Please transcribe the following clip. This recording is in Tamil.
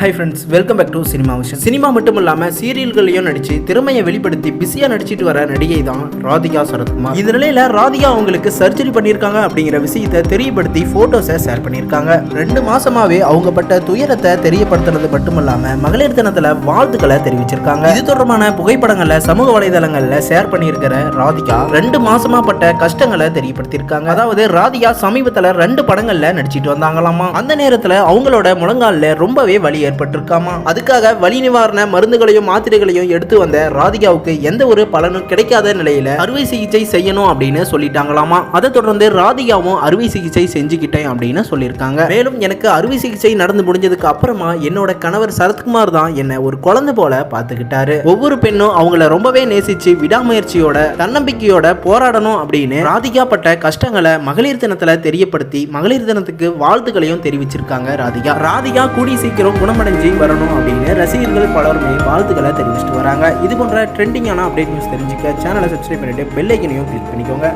Hi friends, welcome back to cinema vision. Cinema மட்டும் இல்லாமல் சீரியல்களையும் நடிச்சு திறமையை வெளிப்படுத்தி பிஸியாக நடிச்சிட்டு வர நடிகை தான் ராதிகா சரத்குமார். இந்த நிலையில ராதிகா அவங்களுக்கு சர்ஜரி பண்ணியிருக்காங்க அப்படிங்கிற விஷயத்தை தெரியப்படுத்தி போட்டோஸை ஷேர் பண்ணியிருக்காங்க. 2 மாசமாவே அவங்க பட்ட துயரத்தை தெரியப்படுத்துறது மட்டும் இல்லாம மகளிர் தினத்துல வாழ்த்துக்களை தெரிவிச்சிருக்காங்க. இது தொடர்பான புகைப்படங்களை சமூக வலைதளங்கள்ல ஷேர் பண்ணியிருக்கிற ராதிகா 2 மாசமா பட்ட கஷ்டங்களை தெரியப்படுத்தியிருக்காங்க. அதாவது ராதிகா சமீபத்துல 2 படங்கள்ல நடிச்சிட்டு வந்தாங்களாமா. அந்த நேரத்துல அவங்களோட முழங்கால்ல ரொம்பவே வலி ஏற்பட்டிருக்காமா. அதுக்காக வலி நிவாரண மருந்துகளையும் மாத்திரைகளையும் எடுத்து வந்த ராதிகாவுக்கு எந்த ஒரு பலனும் கிடைக்காத நிலையில அறுவை சிகிச்சை செய்யணும் அப்படின்னு சொல்லிட்டாங்களாமா. அதை தொடர்ந்து ராதிகாவும் அறுவை சிகிச்சை செஞ்சுக்கிட்டேன் அப்படின்னு சொல்லியிருக்காங்க. மேலும் எனக்கு அறுவை சிகிச்சை நடந்து முடிஞ்சதுக்கு அப்புறமா என்னோட கணவர் சரத்குமார் தான் என்ன ஒரு குழந்தை போல பார்த்துக்கிட்டாரு. ஒவ்வொரு பெண்ணும் அவங்கள ரொம்பவே நேசிச்சு விடாமுயற்சியோட தன்னம்பிக்கையோட போராடணும் அப்படின்னு ராதிகா பட்ட கஷ்டங்களை மகளிர் தினத்துல தெரியப்படுத்தி மகளிர் தினத்துக்கு வாழ்த்துக்களையும் தெரிவிச்சிருக்காங்க ராதிகா கூடி சீக்கிரம் குணமடைஞ்சு வரணும் அப்படின்னு ரசிகர்கள் பலருமே வாழ்த்துக்களை தெரிவிச்சிட்டு வராங்க. இது போன்ற ட்ரெண்டிங்கான அப்டேட் நியூஸ் தெரிஞ்சுக்க சேனலை சப்ஸ்கிரைப் பண்ணிட்டு பெல் ஐக்கனையும் கிளிக் பண்ணிக்கோங்க.